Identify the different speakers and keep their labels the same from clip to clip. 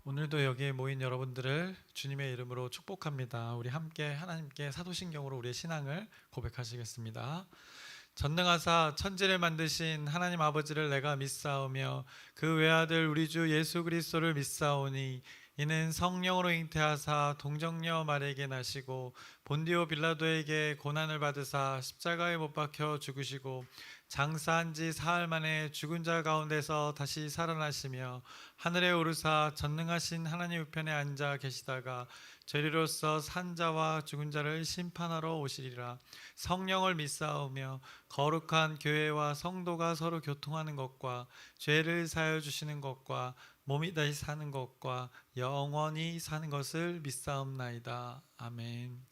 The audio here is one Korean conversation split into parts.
Speaker 1: 오늘도 여기에 모인 여러분들을 주님의 이름으로 축복합니다. 우리 함께 하나님께 사도신경으로 우리의 신앙을 고백하시겠습니다. 전능하사 천지를 만드신 하나님 아버지를 내가 믿사오며 그 외아들 우리 주 예수 그리스도를 믿사오니 이는 성령으로 잉태하사 동정녀 마리에게 나시고 본디오 빌라도에게 고난을 받으사 십자가에 못 박혀 죽으시고 장사한 지 사흘 만에 죽은 자 가운데서 다시 살아나시며 하늘에 오르사 전능하신 하나님 우편에 앉아 계시다가 죄리로서 산 자와 죽은 자를 심판하러 오시리라. 성령을 믿사오며 거룩한 교회와 성도가 서로 교통하는 것과 죄를 사하여 주시는 것과 몸이 다시 사는 것과 영원히 사는 것을 믿사옵나이다. 아멘.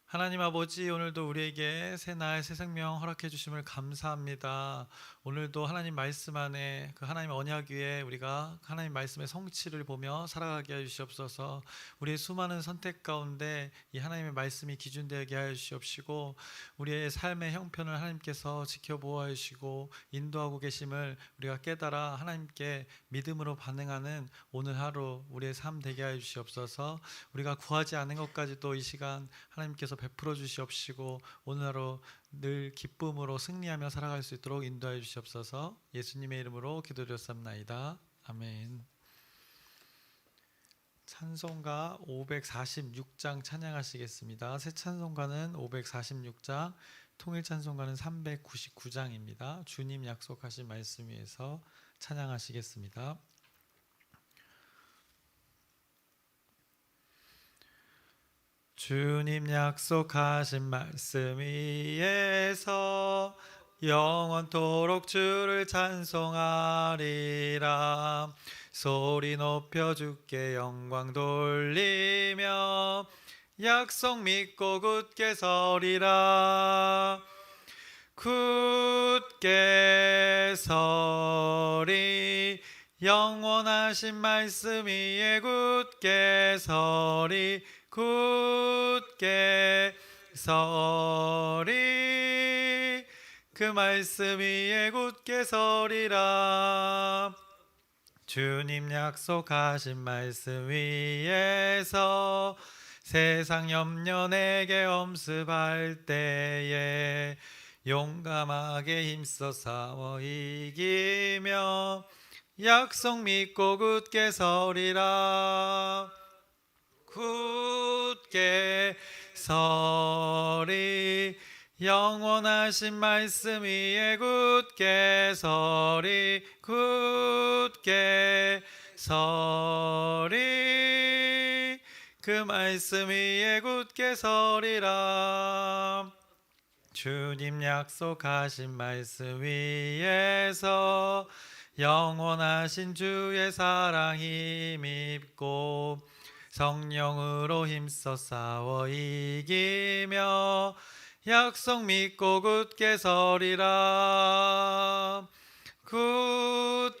Speaker 1: 하나님 아버지, 오늘도 우리에게 새날 새 생명 허락해 주심을 감사합니다. 오늘도 하나님 말씀 안에 그 하나님 언약 위에 우리가 하나님 말씀의 성취를 보며 살아가게 하여 주시옵소서. 우리의 수많은 선택 가운데 이 하나님의 말씀이 기준되게 하여 주시옵시고 우리의 삶의 형편을 하나님께서 지켜보아 주시고 인도하고 계심을 우리가 깨달아 하나님께 믿음으로 반응하는 오늘 하루 우리의 삶 되게 하여 주시옵소서. 우리가 구하지 않은 것까지도 이 시간 하나님께서 베풀어 주시옵시고 오늘 하루 늘 기쁨으로 승리하며 살아갈 수 있도록 인도하여 주시옵소서. 예수님의 이름으로 기도드렸습나이다. 아멘. 찬송가 546장 찬양하시겠습니다. 새 찬송가는 546장, 통일 찬송가는 399장입니다. 주님 약속하신 말씀 위에서 찬양하시겠습니다. 주님 약속하신 말씀 위에서 영원토록 주를 찬송하리라. 소리 높여 주께 영광 돌리며 약속 믿고 굳게 서리라. 굳게 서리 영원하신 말씀 위에 굳게 서리. 굳게 서리 그 말씀 위에 굳게 서리라. 주님 약속하신 말씀 위에서 세상 염려 내게 엄습할 때에 용감하게 힘써 싸워 이기며 약속 믿고 굳게 서리라. 굳게 서리 영원하신 말씀 위에 굳게 서리. 굳게 서리 그 말씀 위에 굳게 서리라. 주님 약속하신 말씀 위에서 영원하신 주의 사랑 힘입고 성령으로 힘써 싸워 이기며 약속 믿고 굳게 서리라. 굳게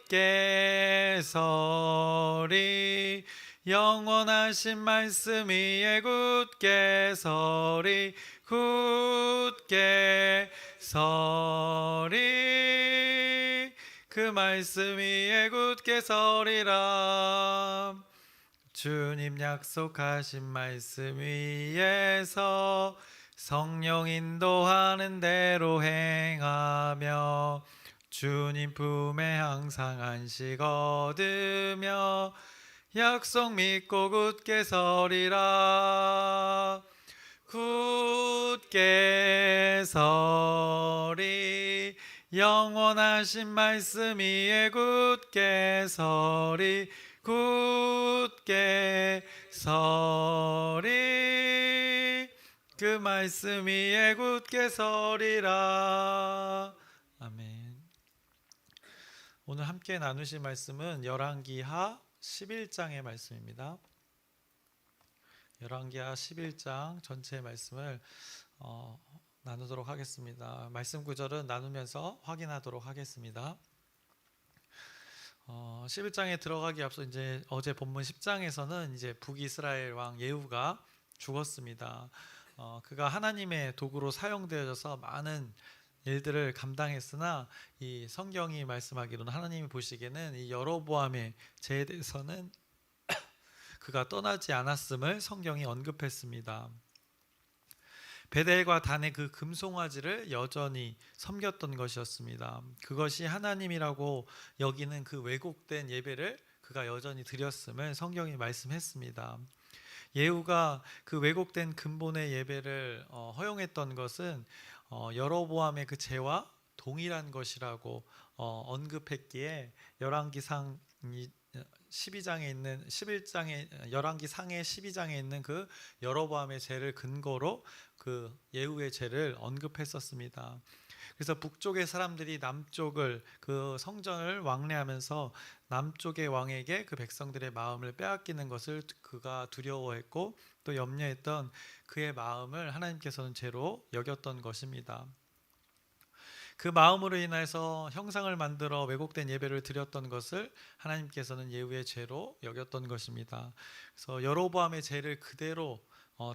Speaker 1: 서리 영원하신 말씀 위에 굳게 서리. 굳게 서리 그 말씀 위에 굳게 서리라. 주님 약속하신 말씀 위에서 성령 인도하는 대로 행하며 주님 품에 항상 안식 얻으며 약속 믿고 굳게 서리라. 굳게 서리 영원하신 말씀 위에 굳게 서리. 굳게 서리 그 말씀 위에 굳게 서리라. 아멘. 오늘 함께 나누실 말씀은 열왕기하 11장의 말씀입니다. 열왕기하 11장 전체의 말씀을 나누도록 하겠습니다. 말씀 구절은 나누면서 확인하도록 하겠습니다. 11장에 들어가기 앞서 이제 어제 본문 10장에서는 이제 북이스라엘 왕 예후가 죽었습니다. 그가 하나님의 도구로 사용되어져서 많은 일들을 감당했으나 이 성경이 말씀하기로는 하나님이 보시기에는 이 여로보암의 죄에 대해서는 그가 떠나지 않았음을 성경이 언급했습니다. 베델과 단의 그 금송아지를 여전히 섬겼던 것이었습니다. 그것이 하나님이라고 여기는 그 왜곡된 예배를 그가 여전히 드렸음을 성경이 말씀했습니다. 예후가 그 왜곡된 근본의 예배를 허용했던 것은 여로보암의 그 죄와 동일한 것이라고 언급했기에 열왕기상 12장에 있는 11장에 열왕기 상해 12장에 있는 그 여로보암의 죄를 근거로 그 예후의 죄를 언급했었습니다. 그래서 북쪽의 사람들이 남쪽을 그 성전을 왕래하면서 남쪽의 왕에게 그 백성들의 마음을 빼앗기는 것을 그가 두려워했고 또 염려했던 그의 마음을 하나님께서는 죄로 여겼던 것입니다. 그 마음으로 인해서 형상을 만들어 왜곡된 예배를 드렸던 것을 하나님께서는 예후의 죄로 여겼던 것입니다. 그래서 여로보암의 죄를 그대로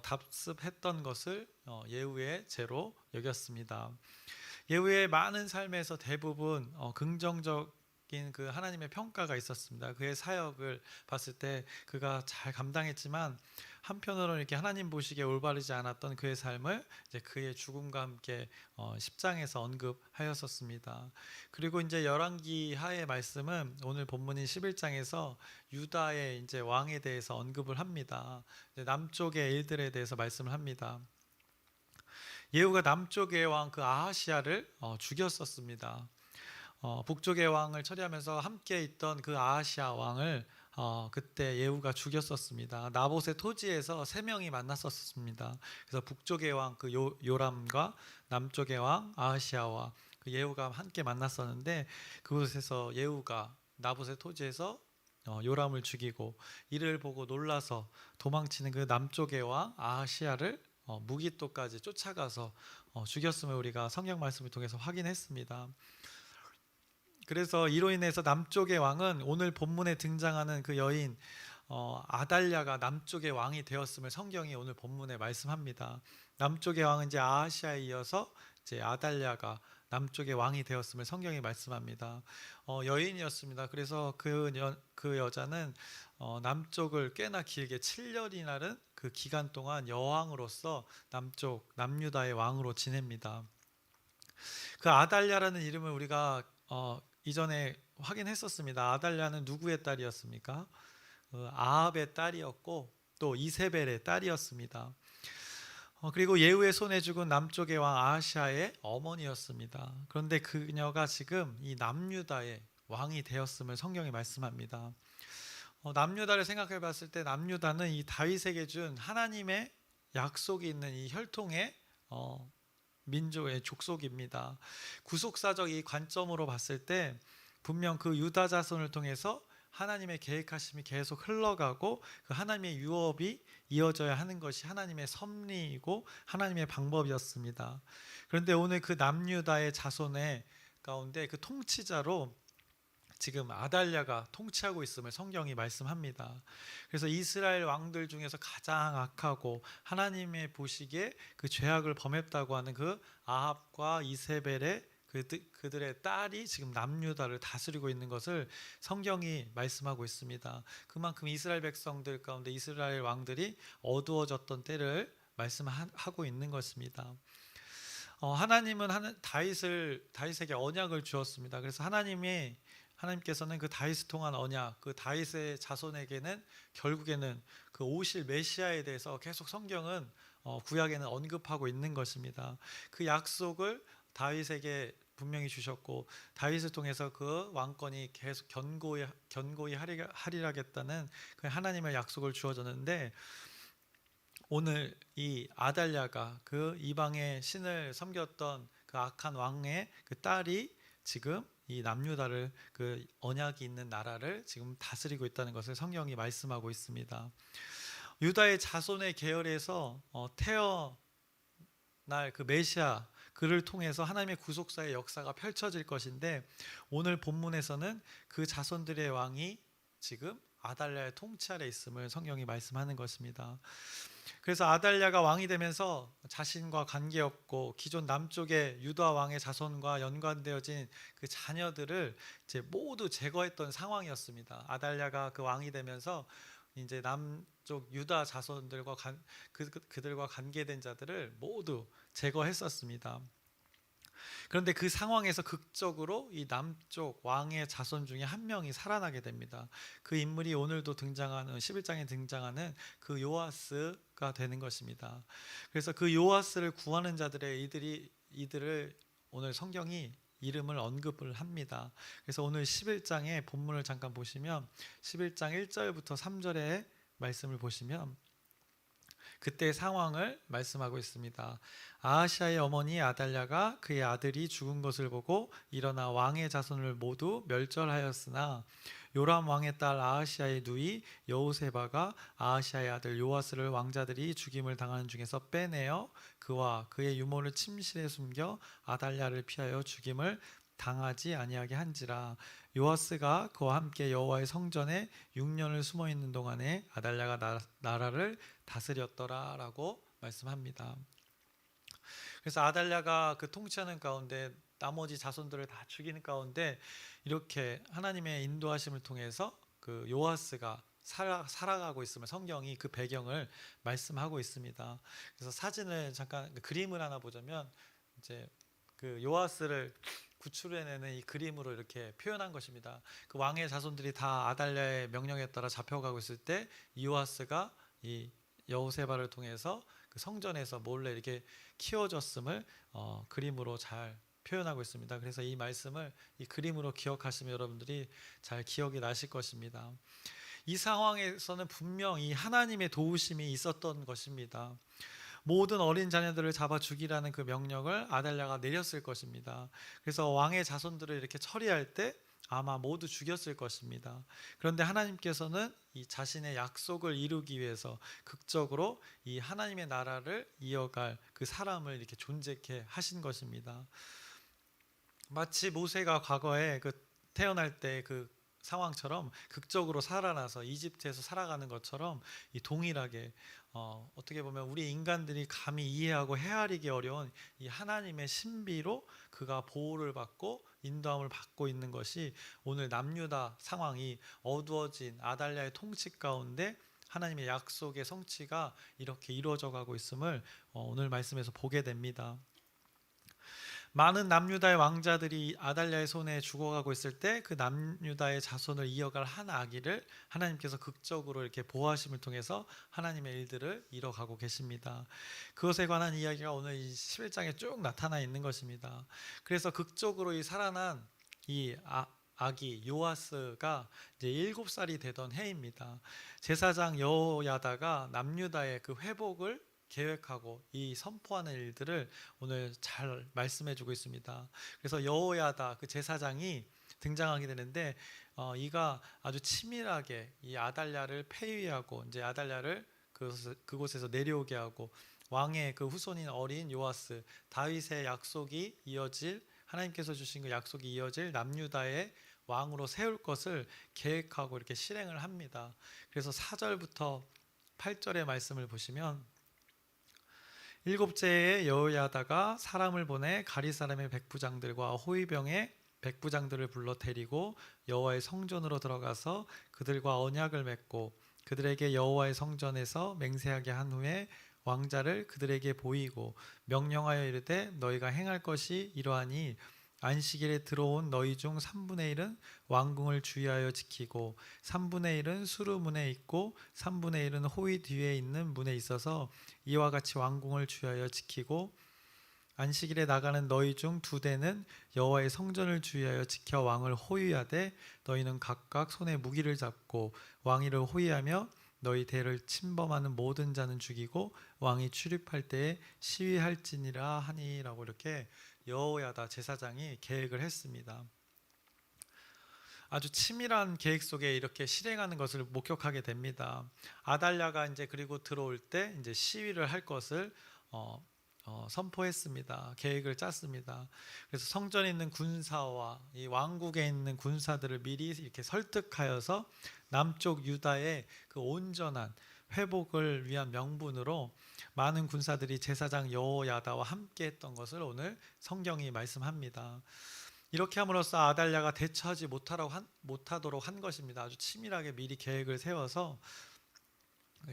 Speaker 1: 답습했던 것을 예후의 죄로 여겼습니다. 예후의 많은 삶에서 대부분 긍정적인 그 하나님의 평가가 있었습니다. 그의 사역을 봤을 때 그가 잘 감당했지만 한편으로는 이렇게 하나님 보시기에 올바르지 않았던 그의 삶을 이제 그의 죽음과 함께 10장에서 언급하였었습니다. 그리고 이제 열왕기 하의 말씀은 오늘 본문인 11장에서 유다의 이제 왕에 대해서 언급을 합니다. 남쪽의 일들에 대해서 말씀을 합니다. 예후가 남쪽의 왕 그 아하시야를 죽였었습니다. 북쪽의 왕을 처리하면서 함께 있던 그 아하시야 왕을 그때 예후가 죽였었습니다. 나봇의 토지에서 3명이 만났었습니다. 그래서 북쪽의 왕 그 요람과 남쪽의 왕 아하시야와 그 예후가 함께 만났었는데 그곳에서 예후가 나봇의 토지에서 요람을 죽이고 이를 보고 놀라서 도망치는 그 남쪽의 왕 아하시야를 무기토까지 쫓아가서 죽였음을 우리가 성경 말씀을 통해서 확인했습니다. 그래서 이로 인해서 남쪽의 왕은 오늘 본문에 등장하는 그 여인 아달랴가 남쪽의 왕이 되었음을 성경이 오늘 본문에 말씀합니다. 남쪽의 왕은 이제 아하시아에 이어서 이제 아달랴가 남쪽의 왕이 되었음을 성경이 말씀합니다. 여인이었습니다. 그래서 그 여자는 남쪽을 꽤나 길게 7년이라는 그 기간 동안 여왕으로서 남유다의 왕으로 지냅니다. 그 아달랴라는 이름을 우리가 이전에 확인했었습니다. 아달랴는 누구의 딸이었습니까? 아합의 딸이었고 또 이세벨의 딸이었습니다. 그리고 예후의 손에 죽은 남쪽의 왕 아하시아의 어머니였습니다. 그런데 그녀가 지금 이 남유다의 왕이 되었음을 성경이 말씀합니다. 남유다를 생각해 봤을 때 남유다는 이 다윗에게 준 하나님의 약속이 있는 이 혈통의 민족의 족속입니다. 구속사적 이 관점으로 봤을 때 분명 그 유다 자손을 통해서 하나님의 계획하심이 계속 흘러가고 그 하나님의 유업이 이어져야 하는 것이 하나님의 섭리이고 하나님의 방법이었습니다. 그런데 오늘 그 남유다의 자손의 가운데 그 통치자로 지금 아달랴가 통치하고 있음을 성경이 말씀합니다. 그래서 이스라엘 왕들 중에서 가장 악하고 하나님의 보시기에 그 죄악을 범했다고 하는 그 아합과 이세벨의 그들의 딸이 지금 남유다를 다스리고 있는 것을 성경이 말씀하고 있습니다. 그만큼 이스라엘 백성들 가운데 이스라엘 왕들이 어두워졌던 때를 말씀하고 있는 것입니다. 하나님은 다윗에게 언약을 주었습니다. 그래서 하나님께서는 그 다윗을 통한 언약, 그 다윗의 자손에게는 결국에는 그 오실 메시아에 대해서 계속 성경은 구약에는 언급하고 있는 것입니다. 그 약속을 다윗에게 분명히 주셨고 다윗을 통해서 그 왕권이 계속 견고히 하리라겠다는 그 하나님의 약속을 주어졌는데 오늘 이 아달랴가 그 이방의 신을 섬겼던 그 악한 왕의 그 딸이 지금 이 남유다를 그 언약이 있는 나라를 지금 다스리고 있다는 것을 성경이 말씀하고 있습니다. 유다의 자손의 계열에서 태어날 그 메시아 그를 통해서 하나님의 구속사의 역사가 펼쳐질 것인데 오늘 본문에서는 그 자손들의 왕이 지금 아달랴의 통치 아래 있음을 성경이 말씀하는 것입니다. 그래서 아달랴가 왕이 되면서 자신과 관계없고 기존 남쪽의 유다 왕의 자손과 연관되어진 그 자녀들을 이제 모두 제거했던 상황이었습니다. 아달랴가 그 왕이 되면서 이제 남쪽 유다 자손들과 그들과 관계된 자들을 모두 제거했었습니다. 그런데 그 상황에서 극적으로 이 남쪽 왕의 자손 중에 한 명이 살아나게 됩니다. 그 인물이 오늘도 등장하는 11장에 등장하는 그 요아스가 되는 것입니다. 그래서 그 요아스를 구하는 자들의 이들을 오늘 성경이 이름을 언급을 합니다. 그래서 오늘 11장의 본문을 잠깐 보시면 11장 1절부터 3절의 말씀을 보시면 그때 상황을 말씀하고 있습니다. 아하시아의 어머니 아달랴가 그의 아들이 죽은 것을 보고 일어나 왕의 자손을 모두 멸절하였으나 요람 왕의 딸 아하시아의 누이 여호세바가 아하시아의 아들 요아스를 왕자들이 죽임을 당하는 중에서 빼내어 그와 그의 유모를 침실에 숨겨 아달랴를 피하여 죽임을 당하지 아니하게 한지라. 요아스가 그와 함께 여호와의 성전에 6년을 숨어 있는 동안에 아달랴가 나라를 다스렸더라라고 말씀합니다. 그래서 아달랴가 그 통치하는 가운데 나머지 자손들을 다 죽이는 가운데 이렇게 하나님의 인도하심을 통해서 그 요아스가 살아가고 있음을 성경이 그 배경을 말씀하고 있습니다. 그래서 사진을 잠깐 그림을 하나 보자면 이제 그 요아스를 구출해내는 이 그림으로 이렇게 표현한 것입니다. 그 왕의 자손들이 다 아달랴의 명령에 따라 잡혀가고 있을 때 요아스가 이 여호세바를 통해서 그 성전에서 몰래 이렇게 키워줬음을 그림으로 잘 표현하고 있습니다. 그래서 이 말씀을 이 그림으로 기억하시면 여러분들이 잘 기억이 나실 것입니다. 이 상황에서는 분명히 하나님의 도우심이 있었던 것입니다. 모든 어린 자녀들을 잡아 죽이라는 그 명령을 아달랴가 내렸을 것입니다. 그래서 왕의 자손들을 이렇게 처리할 때 아마 모두 죽였을 것입니다. 그런데 하나님께서는 이 자신의 약속을 이루기 위해서 극적으로 이 하나님의 나라를 이어갈 그 사람을 이렇게 존재케 하신 것입니다. 마치 모세가 과거에 그 태어날 때 그 상황처럼 극적으로 살아나서 이집트에서 살아가는 것처럼 이 동일하게 어떻게 보면 우리 인간들이 감히 이해하고 헤아리기 어려운 이 하나님의 신비로 그가 보호를 받고 인도함을 받고 있는 것이 오늘 남유다 상황이 어두워진 아달랴의 통치 가운데 하나님의 약속의 성취가 이렇게 이루어져 가고 있음을 오늘 말씀에서 보게 됩니다. 많은 남유다의 왕자들이 아달랴의 손에 죽어가고 있을 때 그 남유다의 자손을 이어갈 한 아기를 하나님께서 극적으로 이렇게 보호하심을 통해서 하나님의 일들을 이뤄가고 계십니다. 그것에 관한 이야기가 오늘 이 11장에 쭉 나타나 있는 것입니다. 그래서 극적으로 이 살아난 이 아기 요아스가 이제 7살이 되던 해입니다. 제사장 여호야다가 남유다의 그 회복을 계획하고 이 선포하는 일들을 오늘 잘 말씀해주고 있습니다. 그래서 여호야다 그 제사장이 등장하게 되는데 이가 아주 치밀하게 이 아달랴를 폐위하고 이제 아달랴를 그곳에서 내려오게 하고 왕의 그 후손인 어린 요아스 다윗의 약속이 이어질 하나님께서 주신 그 약속이 이어질 남유다의 왕으로 세울 것을 계획하고 이렇게 실행을 합니다. 그래서 4절부터 8절의 말씀을 보시면 일곱째에 여호야다가 사람을 보내 가리 사람의 백부장들과 호위병의 백부장들을 불러 데리고 여호와의 성전으로 들어가서 그들과 언약을 맺고 그들에게 여호와의 성전에서 맹세하게 한 후에 왕자를 그들에게 보이고 명령하여 이르되 너희가 행할 것이 이러하니 안식일에 들어온 너희 중 3분의 1은 왕궁을 주의하여 지키고 3분의 1은 수루문에 있고 3분의 1은 호위 뒤에 있는 문에 있어서 이와 같이 왕궁을 주의하여 지키고 안식일에 나가는 너희 중 2대는 여호와의 성전을 주의하여 지켜 왕을 호위하되 너희는 각각 손에 무기를 잡고 왕위를 호위하며 너희 대를 침범하는 모든 자는 죽이고 왕이 출입할 때에 시위할지니라 하니라고 이렇게 여호야다 제사장이 계획을 했습니다. 아주 치밀한 계획 속에 이렇게 실행하는 것을 목격하게 됩니다. 아달랴가 이제 그리고 들어올 때 이제 시위를 할 것을 선포했습니다. 계획을 짰습니다. 그래서 성전에 있는 군사와 이 왕국에 있는 군사들을 미리 이렇게 설득하여서 남쪽 유다의 그 온전한 회복을 위한 명분으로 많은 군사들이 제사장 여호야다와 함께 했던 것을 오늘 성경이 말씀합니다. 이렇게 함으로써 아달랴가 대처하지 못하도록 한 것입니다. 아주 치밀하게 미리 계획을 세워서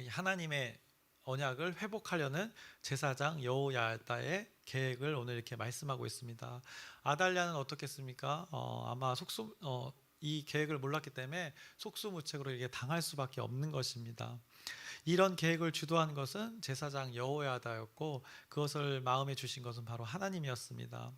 Speaker 1: 하나님의 언약을 회복하려는 제사장 여호야다의 계획을 오늘 이렇게 말씀하고 있습니다. 아달랴는 어떻겠습니까? 아마 이 계획을 몰랐기 때문에 속수무책으로 이게 당할 수밖에 없는 것입니다. 이런 계획을 주도한 것은 제사장 여호야다였고 그것을 마음에 주신 것은 바로 하나님이었습니다.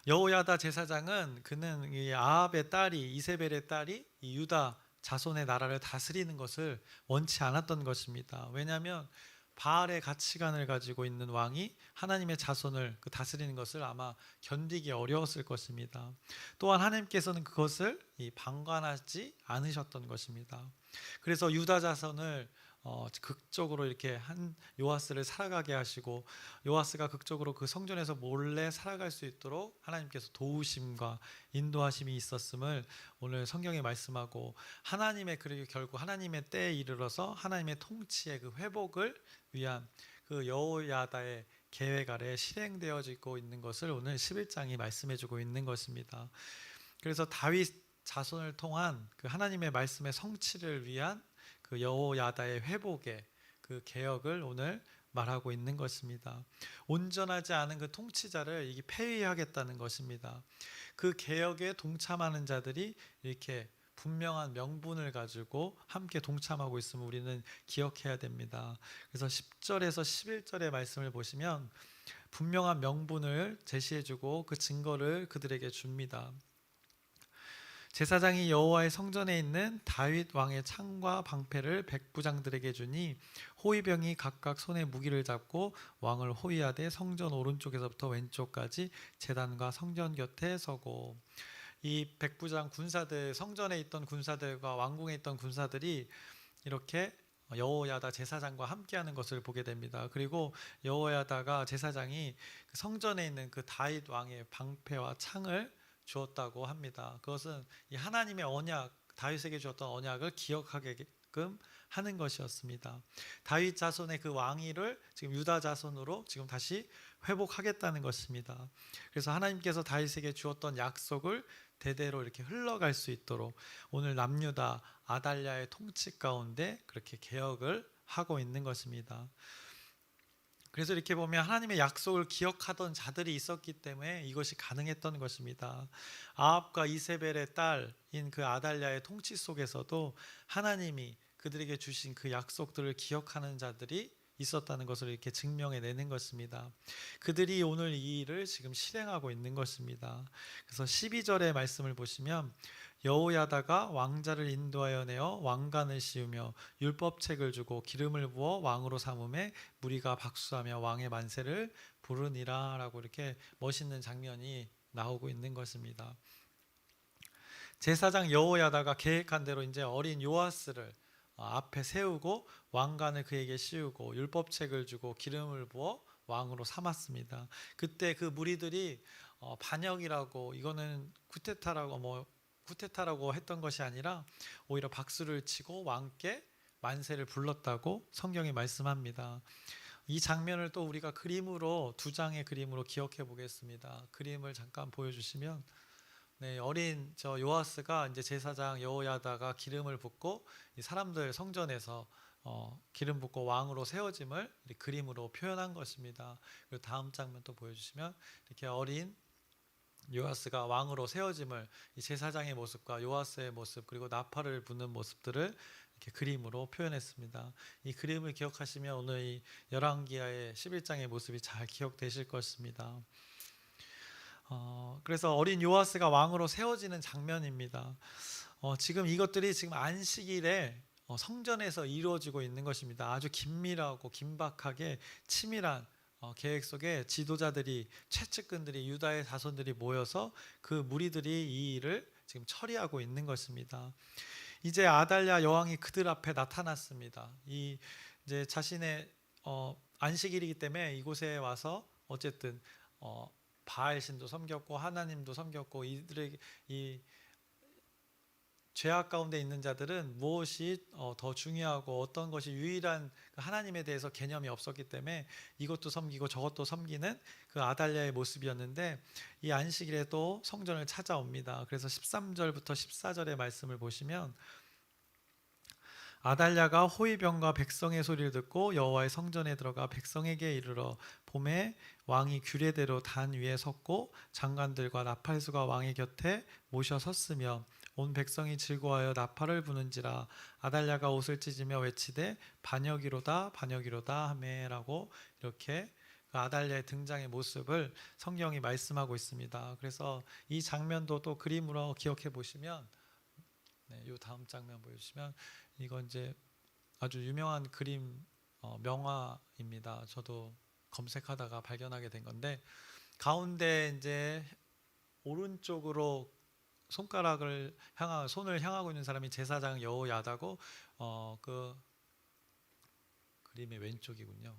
Speaker 1: 여호야다 제사장은 그는 이 아합의 딸이 이세벨의 딸이 이 유다 자손의 나라를 다스리는 것을 원치 않았던 것입니다. 왜냐하면 바알의 가치관을 가지고 있는 왕이 하나님의 자손을 다스리는 것을 아마 견디기 어려웠을 것입니다. 또한 하나님께서는 그것을 방관하지 않으셨던 것입니다. 그래서 유다 자손을 극적으로 이렇게 한 요아스를 살아가게 하시고 요아스가 극적으로 그 성전에서 몰래 살아갈 수 있도록 하나님께서 도우심과 인도하심이 있었음을 오늘 성경에 말씀하고 그리고 결국 하나님의 때에 이르러서 하나님의 통치의 그 회복을 위한 그 여호야다의 계획 아래 실행되어지고 있는 것을 오늘 11장이 말씀해주고 있는 것입니다. 그래서 다윗 자손을 통한 그 하나님의 말씀의 성취를 위한 그 여호야다의 회복의 그 개혁을 오늘 말하고 있는 것입니다. 온전하지 않은 그 통치자를 이게 폐위하겠다는 것입니다. 그 개혁에 동참하는 자들이 이렇게 분명한 명분을 가지고 함께 동참하고 있음을 우리는 기억해야 됩니다. 그래서 10절에서 11절의 말씀을 보시면 분명한 명분을 제시해주고 그 증거를 그들에게 줍니다. 제사장이 여호와의 성전에 있는 다윗 왕의 창과 방패를 백부장들에게 주니 호위병이 각각 손에 무기를 잡고 왕을 호위하되 성전 오른쪽에서부터 왼쪽까지 제단과 성전 곁에 서고, 이 백부장 군사들, 성전에 있던 군사들과 왕궁에 있던 군사들이 이렇게 여호야다 제사장과 함께하는 것을 보게 됩니다. 그리고 여호야다가 제사장이 성전에 있는 그 다윗 왕의 방패와 창을 주었다고 합니다. 그것은 이 하나님의 언약, 다윗에게 주었던 언약을 기억하게끔 하는 것이었습니다. 다윗 자손의 그 왕위를 지금 유다 자손으로 지금 다시 회복하겠다는 것입니다. 그래서 하나님께서 다윗에게 주었던 약속을 대대로 이렇게 흘러갈 수 있도록 오늘 남유다 아달랴의 통치 가운데 그렇게 개혁을 하고 있는 것입니다. 그래서 이렇게 보면 하나님의 약속을 기억하던 자들이 있었기 때문에 이것이 가능했던 것입니다. 아합과 이세벨의 딸인 그 아달랴의 통치 속에서도 하나님이 그들에게 주신 그 약속들을 기억하는 자들이 있었다는 것을 이렇게 증명해내는 것입니다. 그들이 오늘 이 일을 지금 실행하고 있는 것입니다. 그래서 12절의 말씀을 보시면 여호야다가 왕자를 인도하여 내어 왕관을 씌우며 율법책을 주고 기름을 부어 왕으로 삼음에 무리가 박수하며 왕의 만세를 부르니라 라고 이렇게 멋있는 장면이 나오고 있는 것입니다. 제사장 여호야다가 계획한 대로 이제 어린 요아스를 앞에 세우고 왕관을 그에게 씌우고 율법책을 주고 기름을 부어 왕으로 삼았습니다. 그때 그 무리들이 반역이라고, 이거는 쿠데타라고 했던 것이 아니라 오히려 박수를 치고 왕께 만세를 불렀다고 성경이 말씀합니다. 이 장면을 또 우리가 그림으로, 두 장의 그림으로 기억해 보겠습니다. 그림을 잠깐 보여주시면, 어린 저 요아스가 이제 제사장 여호야다가 기름을 붓고 이 사람들 성전에서 기름 붓고 왕으로 세워짐을 그림으로 표현한 것입니다. 그리고 다음 장면 또 보여주시면 이렇게 어린 요아스가 왕으로 세워짐을, 이 제사장의 모습과 요아스의 모습 그리고 나팔을 부는 모습들을 이렇게 그림으로 표현했습니다. 이 그림을 기억하시면 오늘 이 열왕기하의 11장의 모습이 잘 기억되실 것입니다. 그래서 어린 요아스가 왕으로 세워지는 장면입니다. 지금 이것들이 지금 안식일에 성전에서 이루어지고 있는 것입니다. 아주 긴밀하고 긴박하게 치밀한 계획 속에 지도자들이, 최측근들이, 유다의 자손들이 모여서 그 무리들이 이 일을 지금 처리하고 있는 것입니다. 이제 아달랴 여왕이 그들 앞에 나타났습니다. 이제 자신의 안식일이기 때문에 이곳에 와서 어쨌든 바알 신도 섬겼고 하나님도 섬겼고 이들에게 이 죄악 가운데 있는 자들은 무엇이 더 중요하고 어떤 것이 유일한 하나님에 대해서 개념이 없었기 때문에 이것도 섬기고 저것도 섬기는 그 아달랴의 모습이었는데 이 안식일에 또 성전을 찾아옵니다. 그래서 13절부터 14절의 말씀을 보시면 아달랴가 호위병과 백성의 소리를 듣고 여호와의 성전에 들어가 백성에게 이르러 봄에 왕이 규례대로 단 위에 섰고 장관들과 나팔수가 왕의 곁에 모셔 섰으며 온 백성이 즐거워하여 나팔을 부는지라 아달랴가 옷을 찢으며 외치되 반역이로다 반역이로다 하매라고 이렇게 그 아달랴의 등장의 모습을 성경이 말씀하고 있습니다. 그래서 이 장면도 또 그림으로 기억해 보시면 이 다음 장면 보여주시면 이건 이제 아주 유명한 그림 명화입니다. 저도 검색하다가 발견하게 된 건데 가운데 이제 오른쪽으로 손을 향하고 있는 사람이 제사장 여호야다고 그 그림의 왼쪽이군요.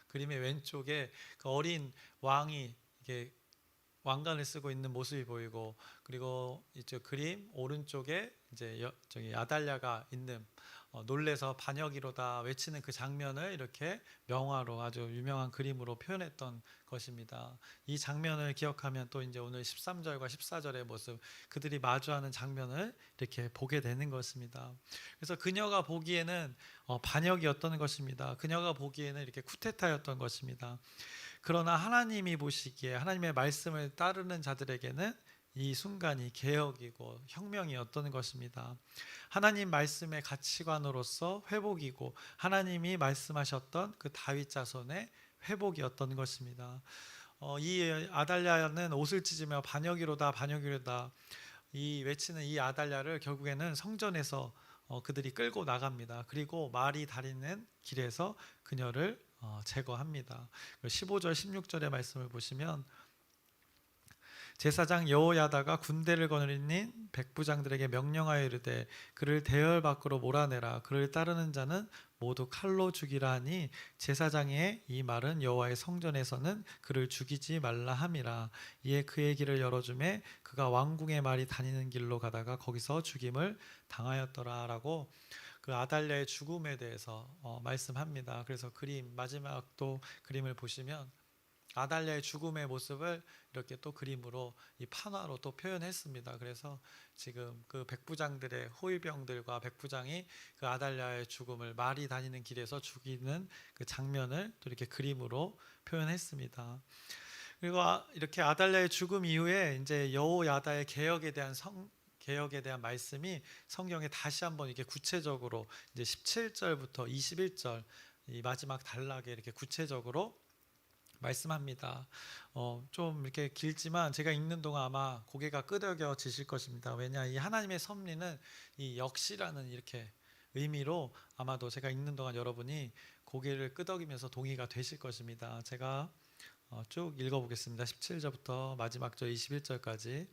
Speaker 1: 그림의 왼쪽에 그 어린 왕이 이게 왕관을 쓰고 있는 모습이 보이고 그리고 이쪽 그림 오른쪽에 이제 저기 아달랴가 있는 놀래서 반역이로다 외치는 그 장면을 이렇게 명화로 아주 유명한 그림으로 표현했던 것입니다. 이 장면을 기억하면 또 이제 오늘 13절과 14절의 모습 그들이 마주하는 장면을 이렇게 보게 되는 것입니다. 그래서 그녀가 보기에는 반역이었던 것입니다. 그녀가 보기에는 이렇게 쿠데타였던 것입니다. 그러나 하나님이 보시기에 하나님의 말씀을 따르는 자들에게는 이 순간이 개혁이고 혁명이었던 것입니다. 하나님 말씀의 가치관으로서 회복이고 하나님이 말씀하셨던 그 다윗 자손의 회복이었던 것입니다. 이 아달랴는 옷을 찢으며 반역이로다 반역이로다 이 외치는 이 아달랴를 결국에는 성전에서 그들이 끌고 나갑니다. 그리고 말이 다니는 길에서 그녀를 제거합니다. 15절 16절의 말씀을 보시면 제사장 여호야다가 군대를 거느린 백부장들에게 명령하여 이르되 그를 대열 밖으로 몰아내라. 그를 따르는 자는 모두 칼로 죽이라 하니 제사장의 이 말은 여호와의 성전에서는 그를 죽이지 말라 함이라. 이에 그의 길을 열어주매 그가 왕궁의 말이 다니는 길로 가다가 거기서 죽임을 당하였더라 라고 그 아달랴의 죽음에 대해서 말씀합니다. 그래서 마지막 또 그림을 보시면 아달랴의 죽음의 모습을 이렇게 또 그림으로 이 판화로 또 표현했습니다. 그래서 지금 그 백부장들의 호위병들과 백부장이 그 아달랴의 죽음을 말이 다니는 길에서 죽이는 그 장면을 또 이렇게 그림으로 표현했습니다. 그리고 이렇게 아달랴의 죽음 이후에 이제 여호야다의 개혁에 대한 말씀이 성경에 다시 한번 이렇게 구체적으로 이제 17절부터 21절 이 마지막 단락에 이렇게 구체적으로 말씀합니다. 좀 이렇게 길지만 제가 읽는 동안 아마 고개가 끄덕여지실 것입니다. 왜냐 이 하나님의 섭리는 이 역시라는 이렇게 의미로 아마도 제가 읽는 동안 여러분이 고개를 끄덕이면서 동의가 되실 것입니다. 제가 쭉 읽어보겠습니다. 17절부터 마지막 절 21절까지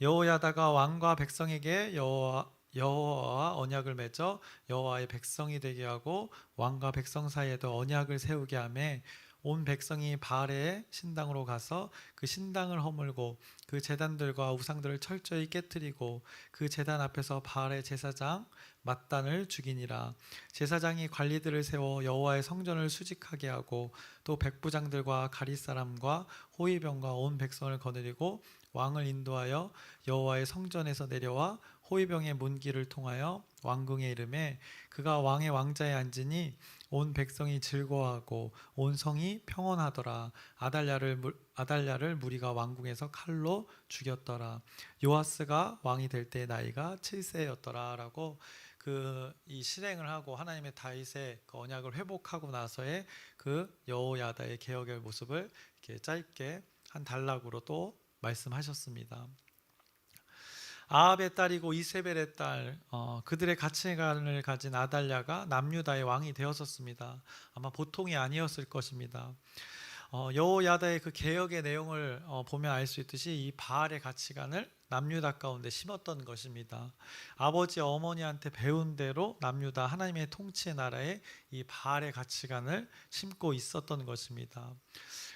Speaker 1: 여호야다가 왕과 백성에게 여호와와 언약을 맺어 여호와의 백성이 되게 하고 왕과 백성 사이에도 언약을 세우게 하며 온 백성이 바알의 신당으로 가서 그 신당을 허물고 그 제단들과 우상들을 철저히 깨뜨리고 그 제단 앞에서 바알의 제사장 mat단을 죽이니라. 제사장이 관리들을 세워 여호와의 성전을 수직하게 하고 또 백부장들과 가리 사람과 호위병과 온 백성을 거느리고 왕을 인도하여 여호와의 성전에서 내려와 호위병의 문길을 통하여 왕궁에 이르매 그가 왕의 왕자에 앉으니 온 백성이 즐거워하고 온 성이 평온하더라. 아달랴를 무리가 왕궁에서 칼로 죽였더라. 요아스가 왕이 될 때 나이가 7세였더라라고 이 실행을 하고 하나님의 다윗의 그 언약을 회복하고 나서의 그 여호야다의 개혁의 모습을 이렇게 짧게 한 단락으로 또 말씀하셨습니다. 아합의 딸이고 이세벨의 딸 그들의 가치관을 가진 아달랴가 남유다의 왕이 되었었습니다. 아마 보통이 아니었을 것입니다. 여호야다의 그 개혁의 내용을 보면 알 수 있듯이 이 바알의 가치관을 남유다 가운데 심었던 것입니다. 아버지 어머니한테 배운 대로 남유다 하나님의 통치의 나라에 이 바알의 가치관을 심고 있었던 것입니다.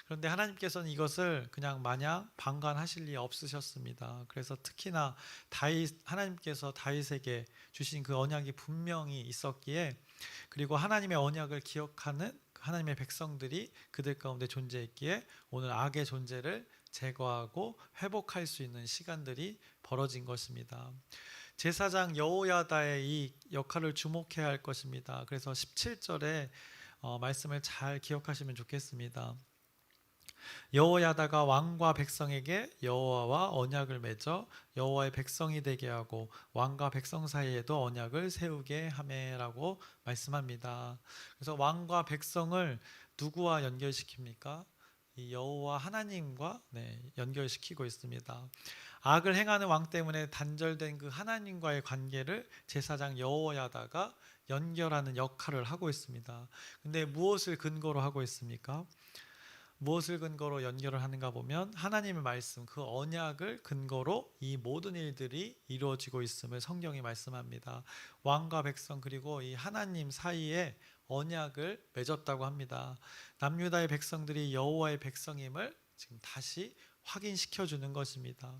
Speaker 1: 그런데 하나님께서는 이것을 그냥 마냥 방관하실 리 없으셨습니다. 그래서 특히나 하나님께서 다윗에게 주신 그 언약이 분명히 있었기에, 그리고 하나님의 언약을 기억하는 하나님의 백성들이 그들 가운데 존재했기에 오늘 악의 존재를 제거하고 회복할 수 있는 시간들이 벌어진 것입니다. 제사장 여호야다의 이 역할을 주목해야 할 것입니다. 그래서 17절에 말씀을 잘 기억하시면 좋겠습니다. 여호야다가 왕과 백성에게 여호와와 언약을 맺어 여호와의 백성이 되게 하고 왕과 백성 사이에도 언약을 세우게 하매라고 말씀합니다. 그래서 왕과 백성을 누구와 연결시킵니까? 이 여호와 하나님과 연결시키고 있습니다. 악을 행하는 왕 때문에 단절된 그 하나님과의 관계를 제사장 여호야다가 연결하는 역할을 하고 있습니다. 근데 무엇을 근거로 하고 있습니까? 무엇을 근거로 연결을 하는가 보면 하나님의 말씀, 그 언약을 근거로 이 모든 일들이 이루어지고 있음을 성경이 말씀합니다. 왕과 백성 그리고 이 하나님 사이에 언약을 맺었다고 합니다. 남유다의 백성들이 여호와의 백성임을 지금 다시 확인시켜 주는 것입니다.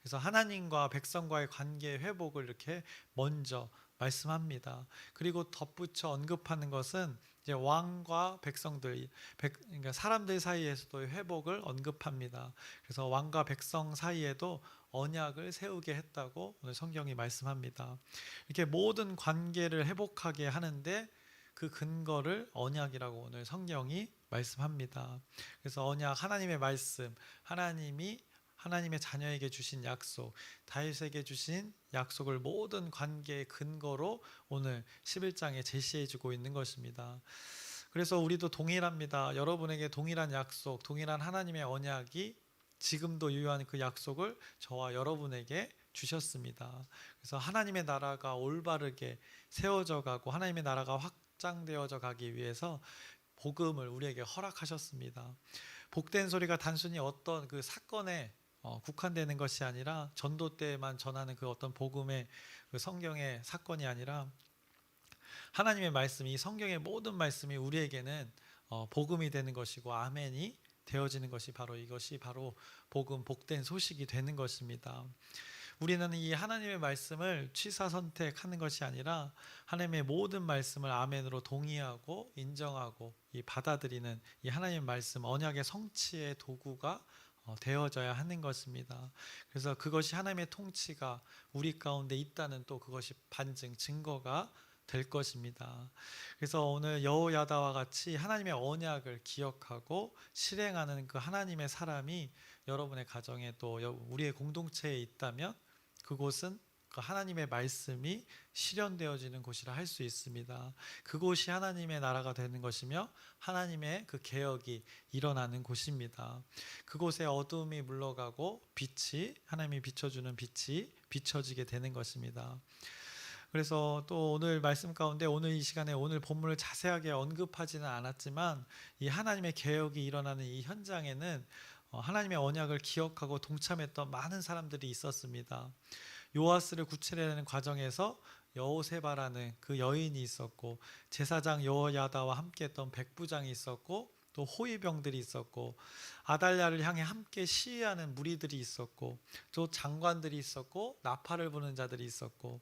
Speaker 1: 그래서 하나님과 백성과의 관계 회복을 이렇게 먼저 말씀합니다. 그리고 덧붙여 언급하는 것은 이제 왕과 백성들, 그러니까 사람들 사이에서도 회복을 언급합니다. 그래서 왕과 백성 사이에도 언약을 세우게 했다고 오늘 성경이 말씀합니다. 이렇게 모든 관계를 회복하게 하는데 그 근거를 언약이라고 오늘 성경이 말씀합니다. 그래서 언약, 하나님의 말씀, 하나님의 자녀에게 주신 약속, 다윗에게 주신 약속을 모든 관계의 근거로 오늘 11장에 제시해 주고 있는 것입니다. 그래서 우리도 동일합니다. 여러분에게 동일한 약속, 동일한 하나님의 언약이 지금도 유효한 그 약속을 저와 여러분에게 주셨습니다. 그래서 하나님의 나라가 올바르게 세워져 가고 하나님의 나라가 확장되어져 가기 위해서 복음을 우리에게 허락하셨습니다. 복된 소리가 단순히 어떤 그 사건에 국한되는 것이 아니라 전도 때만 전하는 그 어떤 복음의 그 성경의 사건이 아니라 하나님의 말씀, 이 성경의 모든 말씀이 우리에게는 복음이 되는 것이고 아멘이 되어지는 것이 바로 이것이 바로 복음, 복된 소식이 되는 것입니다. 우리는 이 하나님의 말씀을 취사 선택하는 것이 아니라 하나님의 모든 말씀을 아멘으로 동의하고 인정하고 이 받아들이는 이 하나님의 말씀, 언약의 성취의 도구가 되어져야 하는 것입니다. 그래서 그것이 하나님의 통치가 우리 가운데 있다는 또 그것이 반증, 증거가 될 것입니다. 그래서 오늘 여호야다와 같이 하나님의 언약을 기억하고 실행하는 그 하나님의 사람이 여러분의 가정에 또 우리의 공동체에 있다면 그곳은 그 하나님의 말씀이 실현되어지는 곳이라 할 수 있습니다. 그곳이 하나님의 나라가 되는 것이며 하나님의 그 개혁이 일어나는 곳입니다. 그곳에 어둠이 물러가고 하나님이 비춰주는 빛이 비춰지게 되는 것입니다. 그래서 또 오늘 말씀 가운데 오늘 이 시간에 오늘 본문을 자세하게 언급하지는 않았지만 이 하나님의 개혁이 일어나는 이 현장에는 하나님의 언약을 기억하고 동참했던 많은 사람들이 있었습니다. 요아스를 구출해내는 과정에서 여호세바라는 그 여인이 있었고 제사장 여호야다와 함께했던 백부장이 있었고 또 호위병들이 있었고 아달랴를 향해 함께 시위하는 무리들이 있었고 또 장관들이 있었고 나팔을 부는 자들이 있었고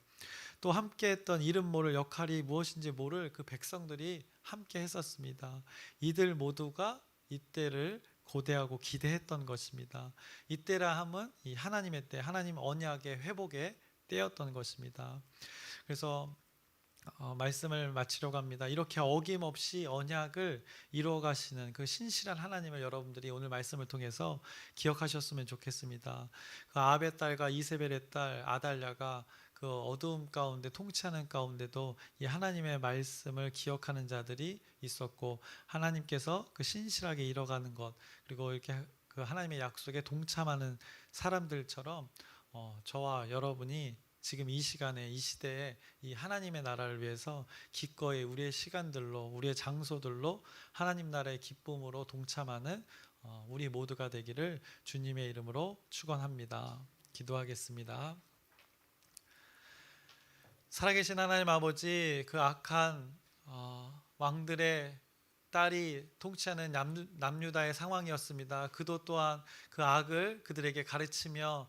Speaker 1: 또 함께했던 이름 모를 역할이 무엇인지 모를 그 백성들이 함께 했었습니다. 이들 모두가 이때를 고대하고 기대했던 것입니다. 이때라 함은 이 하나님의 때, 하나님 언약의 회복의 때였던 것입니다. 그래서 말씀을 마치려고 합니다. 이렇게 어김없이 언약을 이루어 가시는 그 신실한 하나님을 여러분들이 오늘 말씀을 통해서 기억하셨으면 좋겠습니다. 그 아합의 딸과 이세벨의 딸 아달랴가 그 어두움 가운데 통치하는 가운데도 이 하나님의 말씀을 기억하는 자들이 있었고 하나님께서 그 신실하게 이뤄가는 것 그리고 이렇게 그 하나님의 약속에 동참하는 사람들처럼 저와 여러분이 지금 이 시간에 이 시대에 이 하나님의 나라를 위해서 기꺼이 우리의 시간들로 우리의 장소들로 하나님 나라의 기쁨으로 동참하는 우리 모두가 되기를 주님의 이름으로 축원합니다. 기도하겠습니다. 살아계신 하나님 아버지, 그 악한 왕들의 딸이 통치하는 남유다의 상황이었습니다. 그도 또한 그 악을 그들에게 가르치며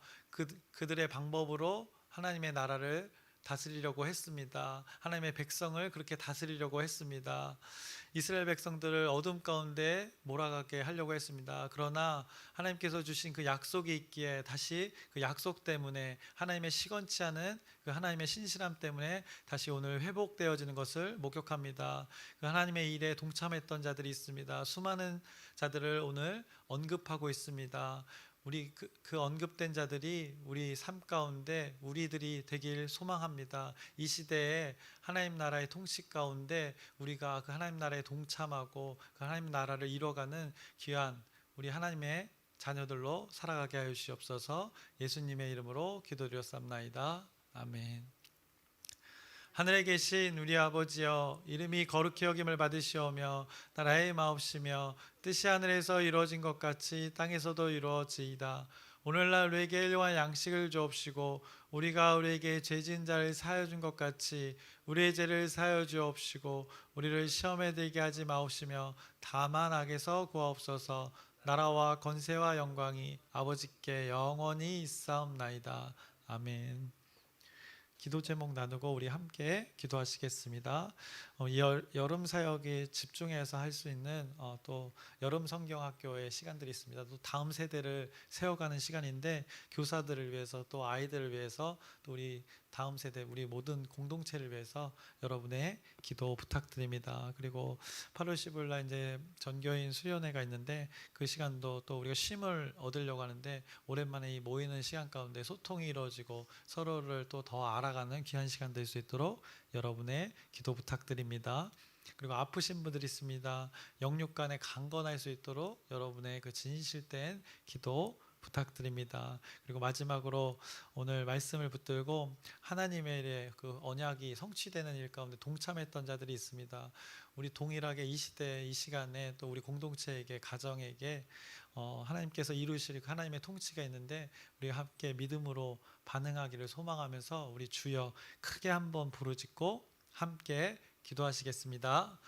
Speaker 1: 그들의 방법으로 하나님의 나라를 다스리려고 했습니다. 하나님의 백성을 그렇게 다스리려고 했습니다. 이스라엘 백성들을 어둠 가운데 몰아가게 하려고 했습니다. 그러나 하나님께서 주신 그 약속이 있기에 다시 그 약속 때문에 하나님의 시건치 않은 그 하나님의 신실함 때문에 다시 오늘 회복되어지는 것을 목격합니다. 그 하나님의 일에 동참했던 자들이 있습니다. 수많은 자들을 오늘 언급하고 있습니다. 우리 그 언급된 자들이 우리 삶 가운데 우리들이 되길 소망합니다. 이 시대에 하나님 나라의 통치 가운데 우리가 그 하나님 나라에 동참하고 그 하나님 나라를 이뤄가는 귀한 우리 하나님의 자녀들로 살아가게 하여 주시옵소서. 예수님의 이름으로 기도드렸사옵나이다. 아멘. 하늘에 계신 우리 아버지여, 이름이 거룩히 여김을 받으시오며 나라의 마옵시며 뜻이 하늘에서 이루어진 것 같이 땅에서도 이루어지이다. 오늘날 우리에게 일용할 양식을 주옵시고 우리가 우리에게 죄진 자를 사하여 준 것 같이 우리의 죄를 사하여 주옵시고 우리를 시험에 들게 하지 마옵시며 다만 악에서 구하옵소서. 나라와 권세와 영광이 아버지께 영원히 있사옵나이다. 아멘. 기도 제목 나누고 우리 함께 기도하시겠습니다. 이 여름 사역에 집중해서 할 수 있는 또 여름 성경학교의 시간들이 있습니다. 또 다음 세대를 세워가는 시간인데 교사들을 위해서 또 아이들을 위해서 또 우리 다음 세대 우리 모든 공동체를 위해서 여러분의 기도 부탁드립니다. 그리고 8월 15일 날 이제 전교인 수련회가 있는데 그 시간도 또 우리가 쉼을 얻으려고 하는데 오랜만에 이 모이는 시간 가운데 소통이 이루어지고 서로를 또 더 알아가는 귀한 시간 될 수 있도록 여러분의 기도 부탁드립니다. 그리고 아프신 분들이 있습니다. 영육간에 강건할 수 있도록 여러분의 그 진실된 기도 부탁드립니다. 그리고 마지막으로 오늘 말씀을 붙들고 하나님의 일에 그 언약이 성취되는 일 가운데 동참했던 자들이 있습니다. 우리 동일하게 이 시대 이 시간에 또 우리 공동체에게 가정에게 하나님께서 이루실 하나님의 통치가 있는데 우리가 함께 믿음으로 반응하기를 소망하면서 우리 주여 크게 한번 부르짖고 함께 기도하시겠습니다.